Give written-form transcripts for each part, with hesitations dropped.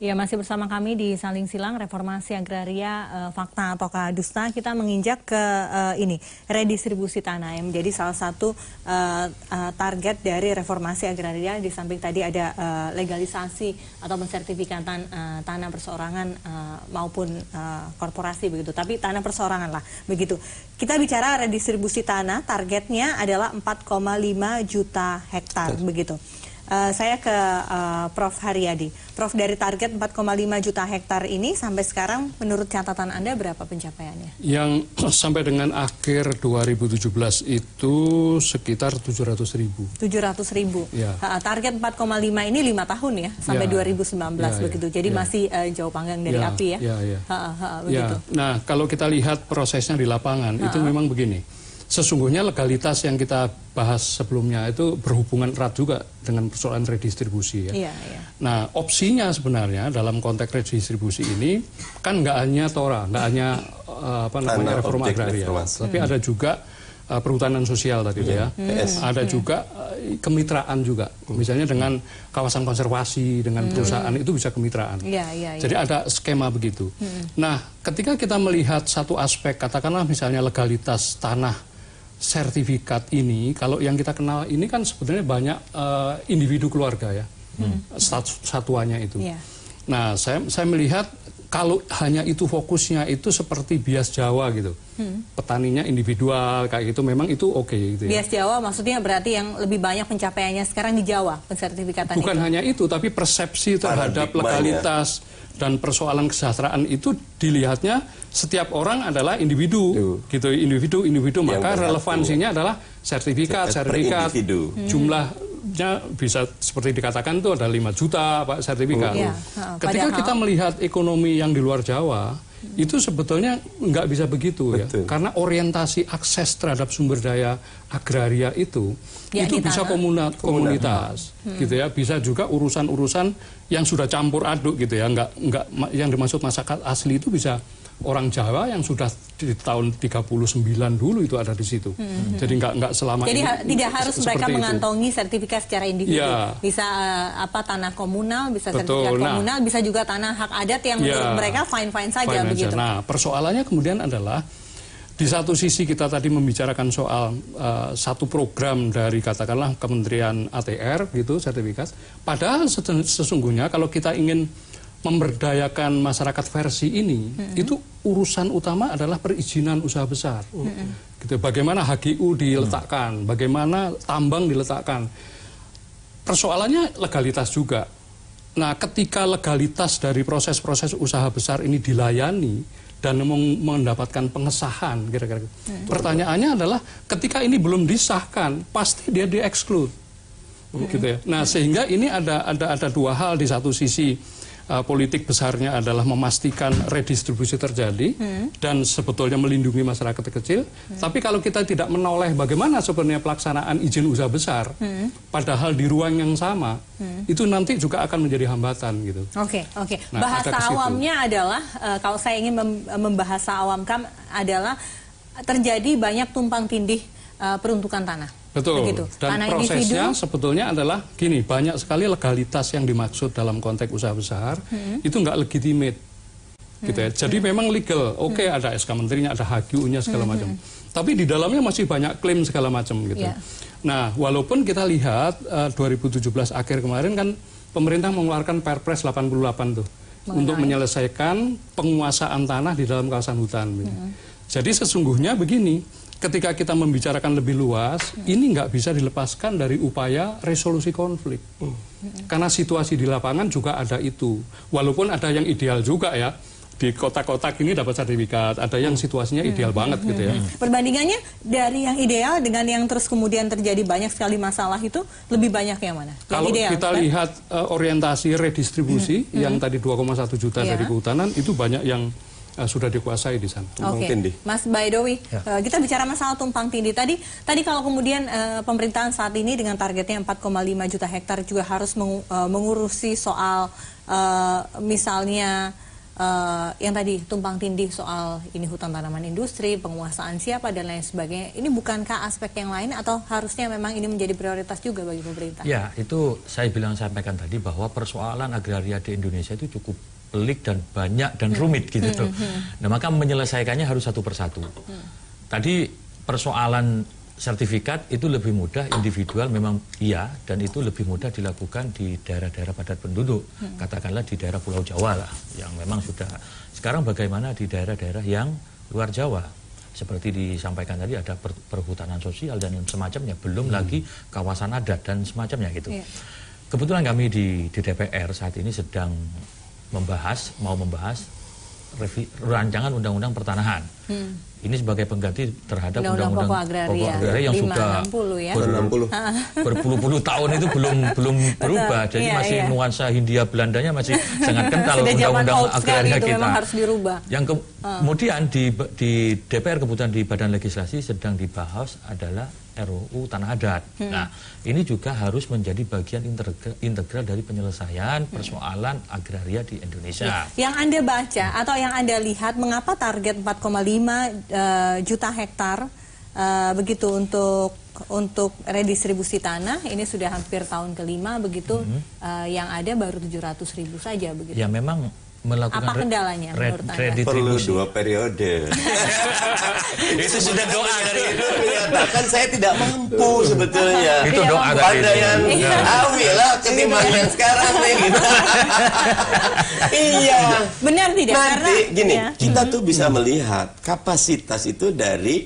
Ya, masih bersama kami di Saling Silang, Reformasi Agraria, Fakta ataukah Dusta. Kita menginjak ke ini, redistribusi tanah yang menjadi salah satu target dari Reformasi Agraria. Di samping tadi ada legalisasi atau pensertifikatan tanah perseorangan maupun korporasi begitu. Tapi tanah perseorangan lah begitu. Kita bicara redistribusi tanah, targetnya adalah 4,5 juta hektar begitu. Saya ke Prof. Haryadi. Prof, dari target 4,5 juta hektar ini sampai sekarang menurut catatan Anda berapa pencapaiannya? Yang sampai dengan akhir 2017 itu sekitar 700.000. 700.000. Ya. Target 4,5 ini 5 tahun ya, sampai 2019 begitu. Jadi masih jauh panggang dari api ya. Begitu. Nah, kalau kita lihat prosesnya di lapangan itu memang begini. Sesungguhnya legalitas yang kita bahas sebelumnya itu berhubungan erat juga dengan persoalan redistribusi ya. Nah, opsinya sebenarnya dalam konteks redistribusi ini kan nggak hanya TORA, nggak hanya reforma agraria, tapi ada juga perhutanan sosial tadi ya. Ada juga kemitraan juga, misalnya dengan kawasan konservasi, dengan perusahaan itu bisa kemitraan. Jadi ada skema begitu. Nah, ketika kita melihat satu aspek, katakanlah misalnya legalitas tanah sertifikat ini, kalau yang kita kenal ini kan sebetulnya banyak individu keluarga ya, satuannya itu. Nah, saya melihat kalau hanya itu fokusnya itu seperti bias Jawa gitu, petaninya individual kayak gitu, memang itu oke gitu ya. Bias Jawa maksudnya berarti yang lebih banyak pencapaiannya sekarang di Jawa, pensertifikatan bukan hanya itu, tapi persepsi terhadap legalitas dan persoalan kesejahteraan itu dilihatnya setiap orang adalah individu, gitu, individu, maka relevansinya adalah sertifikat, jumlahnya bisa seperti dikatakan itu ada 5 juta Pak sertifikat. Ketika kita melihat ekonomi yang di luar Jawa, itu sebetulnya nggak bisa begitu ya, karena orientasi akses terhadap sumber daya agraria itu bisa komunitas, gitu ya, bisa juga urusan-urusan yang sudah campur aduk gitu ya, nggak yang dimaksud masyarakat asli itu bisa orang Jawa yang sudah di tahun 39 dulu itu ada di situ. Jadi nggak selama jadi ini. Tidak harus mereka mengantongi sertifikat secara individu. Bisa tanah komunal, bisa sertifikat komunal, bisa juga tanah hak adat yang menurut mereka fine-fine saja begitu. Nah, persoalannya kemudian adalah di satu sisi kita tadi membicarakan soal satu program dari katakanlah Kementerian ATR gitu, sertifikat. Padahal sesungguhnya kalau kita ingin memberdayakan masyarakat versi ini, itu urusan utama adalah perizinan usaha besar. Gitu. Bagaimana HGU diletakkan, bagaimana tambang diletakkan. Persoalannya legalitas juga. Nah, ketika legalitas dari proses-proses usaha besar ini dilayani dan mendapatkan pengesahan, kira-kira. Pertanyaannya adalah ketika ini belum disahkan, pasti dia di-exclude. Gitu ya. Nah, sehingga ini ada dua hal. Di satu sisi politik besarnya adalah memastikan redistribusi terjadi dan sebetulnya melindungi masyarakat kecil. Tapi kalau kita tidak menoleh bagaimana sebenarnya pelaksanaan izin usaha besar, padahal di ruang yang sama, itu nanti juga akan menjadi hambatan gitu. Oke. Nah, bahasa awamnya adalah, kalau saya ingin membahasa awamkan adalah terjadi banyak tumpang tindih peruntukan tanah. Betul, begitu. Dan tanah prosesnya individu, sebetulnya adalah gini, banyak sekali legalitas yang dimaksud dalam konteks usaha besar, itu nggak legitimate. Gitu ya. Jadi memang legal, ada SK Menterinya, ada HGU-nya segala macam. Tapi di dalamnya masih banyak klaim segala macam gitu. Nah, walaupun kita lihat 2017 akhir kemarin kan pemerintah mengeluarkan Perpres 88 tuh untuk menyelesaikan penguasaan tanah di dalam kawasan hutan. Jadi sesungguhnya begini, ketika kita membicarakan lebih luas, ini nggak bisa dilepaskan dari upaya resolusi konflik. Karena situasi di lapangan juga ada itu. Walaupun ada yang ideal juga ya, di kotak-kotak ini dapat sertifikat, ada yang situasinya ideal banget gitu ya. Perbandingannya dari yang ideal dengan yang terus kemudian terjadi banyak sekali masalah itu, lebih banyak yang mana? Yang kalau ideal, kita lihat orientasi redistribusi, yang tadi 2,1 juta dari kehutanan, itu banyak yang sudah dikuasai di sana. Mas Baidowi, kita bicara masalah tumpang tindih. Tadi kalau kemudian pemerintahan saat ini dengan targetnya 4,5 juta hektar juga harus mengurusi soal misalnya yang tadi tumpang tindih soal ini hutan tanaman industri, penguasaan siapa dan lain sebagainya. Ini bukankah aspek yang lain atau harusnya memang ini menjadi prioritas juga bagi pemerintah? Ya, itu saya sampaikan tadi bahwa persoalan agraria di Indonesia itu cukup pelik dan banyak dan rumit gitu. Nah, maka menyelesaikannya harus satu persatu. Tadi persoalan sertifikat itu lebih mudah, individual memang iya, dan itu lebih mudah dilakukan di daerah-daerah padat penduduk, katakanlah di daerah Pulau Jawa lah, yang memang sudah. Sekarang bagaimana di daerah-daerah yang luar Jawa? Seperti disampaikan tadi ada perhutanan sosial dan semacamnya, belum lagi kawasan adat dan semacamnya gitu. Kebetulan kami di DPR saat ini sedang mau membahas rancangan undang-undang pertanahan. Ini sebagai pengganti terhadap undang-undang pokok agraria yang sudah berpuluh-puluh tahun itu belum berubah. Jadi masih nuansa Hindia Belandanya masih sangat kental undang-undang agraria kita. Memang harus dirubah. Yang kemudian di DPR kebetulan di Badan Legislasi sedang dibahas adalah RUU Tanah Adat. Nah, ini juga harus menjadi bagian integral dari penyelesaian persoalan agraria di Indonesia. Yang Anda baca atau yang Anda lihat, mengapa target 4,5 juta hektar begitu untuk redistribusi tanah ini sudah hampir tahun kelima begitu, yang ada baru 700.000 saja begitu. Ya memang melakukan apa kendalanya menurut Anda? Perlu 2 periode. Itu sudah doa dari itu. Menyatakan saya tidak mampu sebetulnya. Itu doa dari ada yang awi lah ketimbang yang sekarang nih gitu. Iya. Benar tidak? Nanti karena gini, kita tuh bisa melihat kapasitas itu dari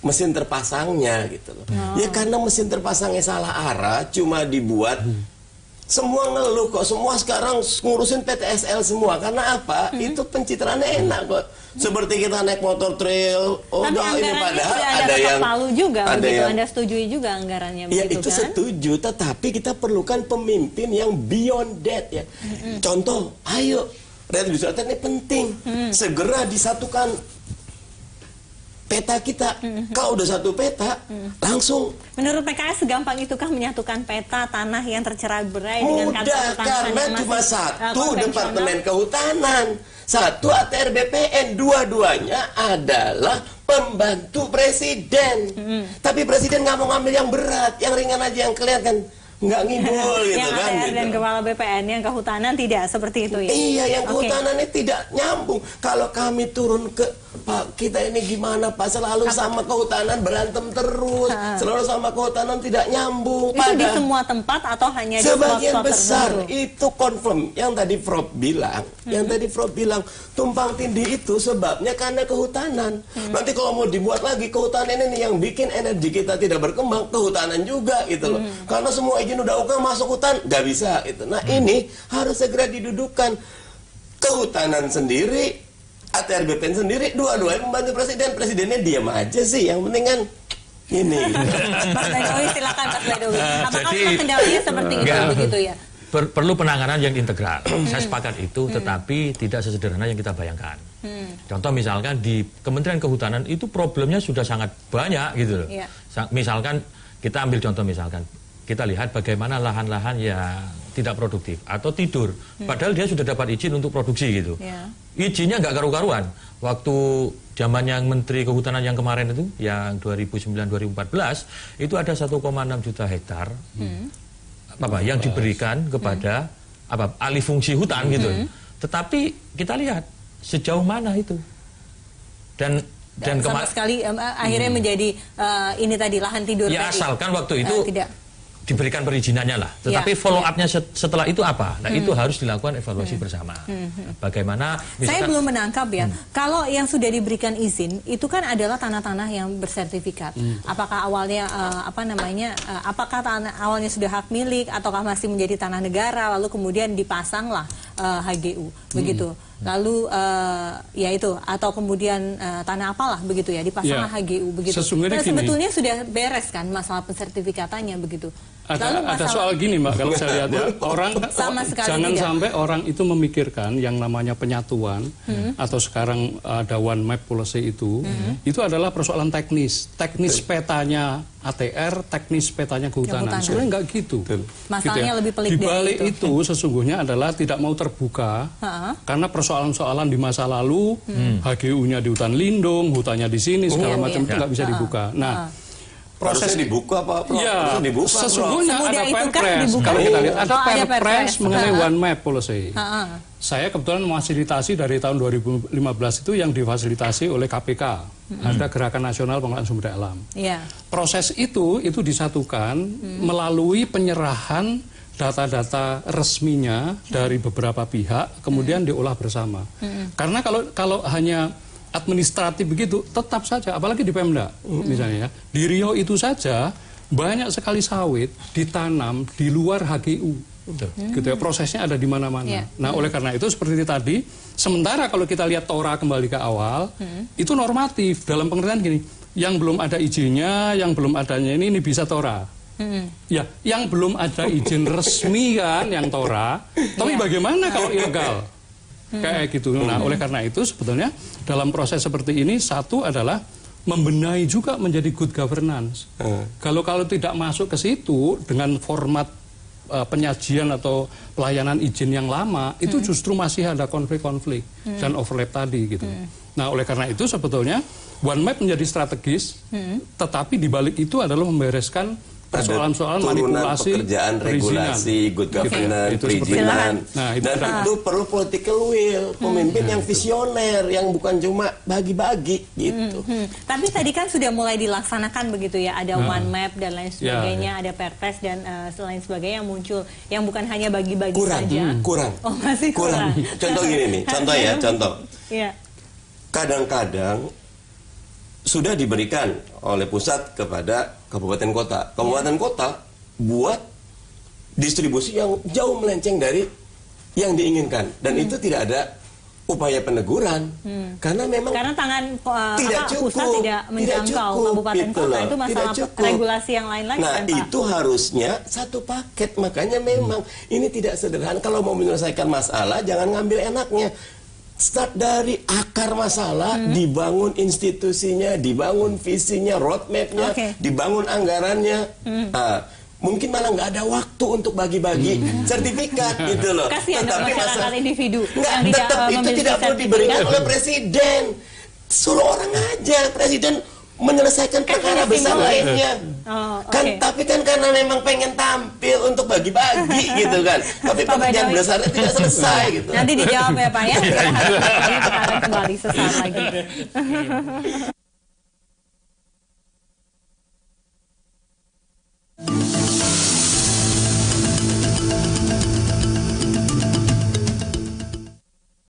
mesin terpasangnya gitu loh. Ya karena mesin terpasangnya salah arah, cuma dibuat semua ngeluh kok, semua sekarang ngurusin PTSL semua. Karena apa? Itu pencitraannya enak kok. Seperti kita naik motor trail, ini padahal ada yang palu juga, begitu Anda setujui juga anggarannya ya begitu itu kan? setuju, tetapi kita perlukan pemimpin yang beyond that ya. Contoh, ayo, redistribusi ini penting. Segera disatukan peta kita. Kalau udah satu peta, langsung. Menurut PKS segampang itukah menyatukan peta tanah yang tercerai-berai dengan kantor mudah, pertanahan karena yang masih cuma satu konvensional? Departemen Kehutanan, satu ATR BPN, dua-duanya adalah pembantu presiden. Tapi presiden nggak mau ngambil yang berat, yang ringan aja, yang kelihatan nggak ngibul gitu yang kan. ATR gitu. dan kepala BPN, yang kehutanan tidak seperti itu ya? Iya, yang kehutanannya tidak nyambung. Kalau kami turun ke Pak, kita ini gimana Pak, selalu sama kehutanan berantem terus, selalu sama kehutanan tidak nyambung. Itu di semua tempat atau hanya di sebagian spot-spot besar tertentu? itu confirm. Yang tadi Prof bilang, tumpang tindih itu sebabnya karena kehutanan. Nanti kalau mau dibuat lagi kehutanan ini yang bikin energi kita tidak berkembang, kehutanan juga gitu loh. Karena semua izin udah oke masuk hutan, nggak bisa itu. Nah ini harus segera didudukan. Kehutanan sendiri, ATR BPN sendiri, dua-duanya membantu presiden. Presidennya diam aja sih, yang penting kan ini. Mas Baidowi, silakan Mas Baidowi. Apakah kendalanya seperti itu begitu ya? Perlu penanganan yang integral. Saya sepakat itu, tetapi tidak sesederhana yang kita bayangkan. Contoh misalkan di Kementerian Kehutanan itu problemnya sudah sangat banyak gitu loh. Misalkan kita ambil contoh, misalkan kita lihat bagaimana lahan-lahan yang tidak produktif atau tidur, padahal dia sudah dapat izin untuk produksi gitu. Izinnya nggak karu-karuan. Waktu zaman yang Menteri Kehutanan yang kemarin itu, yang 2009-2014, itu ada 1,6 juta hektar yang diberikan kepada alih fungsi hutan gitu. Tetapi kita lihat sejauh mana itu. Dan sama sekali akhirnya menjadi ini tadi lahan tidur ya tadi. Asalkan waktu itu tidak diberikan perizinannya lah, tetapi follow up-nya setelah itu apa? Nah itu harus dilakukan evaluasi bersama. Bagaimana? Misalkan, saya belum menangkap ya. Kalau yang sudah diberikan izin itu kan adalah tanah-tanah yang bersertifikat. Apakah awalnya apakah tanah awalnya sudah hak milik ataukah masih menjadi tanah negara lalu kemudian dipasanglah HGU begitu. Lalu ya itu atau kemudian tanah apalah begitu ya dipasang HGU begitu. Sebetulnya sudah beres kan masalah pensertifikatannya begitu. Ada soal gini Mbak, kalau saya lihat ya, orang jangan sampai orang itu memikirkan yang namanya penyatuan atau sekarang ada one map policy itu adalah persoalan teknis petanya ATR, teknis petanya kehutanan. Sebenarnya nggak gitu. Masalahnya lebih pelik. Di balik itu sesungguhnya adalah tidak mau terbuka karena persoalan-persoalan di masa lalu, HGU-nya di hutan lindung, hutannya di sini segala macam itu nggak bisa dibuka. Nah, prosesnya dibuka Pak Prof. Ya, dibuka, sesungguhnya ada perpres. Kan kalau kita lihat ada perpres mengenai one map policy. Saya kebetulan memfasilitasi dari tahun 2015 itu yang difasilitasi oleh KPK. Ada Gerakan Nasional Pengelolaan Sumber Daya Alam. Proses itu disatukan melalui penyerahan data-data resminya dari beberapa pihak, kemudian diolah bersama. Karena kalau hanya administratif begitu, tetap saja, apalagi di Pemda misalnya ya, di Riau itu saja banyak sekali sawit ditanam di luar HGU, gitu ya, prosesnya ada di mana-mana. Nah, oleh karena itu seperti tadi, sementara kalau kita lihat Tora kembali ke awal, itu normatif dalam pengertian gini, yang belum ada izinnya, yang belum adanya ini bisa Tora. Ya, yang belum ada izin resmi kan, yang Tora, tapi bagaimana kalau ilegal? Kayak gitu. Nah, oleh karena itu sebetulnya dalam proses seperti ini satu adalah membenahi juga menjadi good governance. Kalau tidak masuk ke situ dengan format penyajian atau pelayanan izin yang lama, itu justru masih ada konflik-konflik dan overlap tadi gitu. Nah, oleh karena itu sebetulnya one map menjadi strategis, tetapi di balik itu adalah membereskan persoalan-soalan manipulasi, pekerjaan, regulasi, good governance, perizinan. Nah, dan itu perlu political will, pemimpin yang visioner, yang bukan cuma bagi-bagi gitu. Tapi tadi kan sudah mulai dilaksanakan begitu ya, ada one map dan lain sebagainya, ada perpres dan lain sebagainya yang muncul, yang bukan hanya bagi-bagi saja. Kurang. Oh, masih kurang. Contoh gini nih, contoh. Kadang-kadang sudah diberikan oleh pusat kepada kabupaten kota. Kabupaten kota buat distribusi yang jauh melenceng dari yang diinginkan. Dan itu tidak ada upaya peneguran. Karena memang tangan tidak cukup, pusat tidak menjangkau kabupaten kota. Itu masalah regulasi yang lain lagi kan, Pak? Itu harusnya satu paket. Makanya memang ini tidak sederhana. Kalau mau menyelesaikan masalah, jangan ngambil enaknya. Start dari akar masalah, dibangun institusinya, dibangun visinya, roadmapnya, dibangun anggarannya. Mungkin malah nggak ada waktu untuk bagi-bagi sertifikat gitu loh. Kasihan masyarakat individu yang tetap itu tidak perlu diberikan oleh presiden. Suruh orang aja, presiden menyelesaikan perkara besar lainnya. Tapi kan karena memang pengen tampil untuk bagi-bagi gitu kan. Tapi pekerjaan besarnya tidak selesai gitu. Nanti dijawab ya Pak ya. Kita akan kembali sesaat lagi.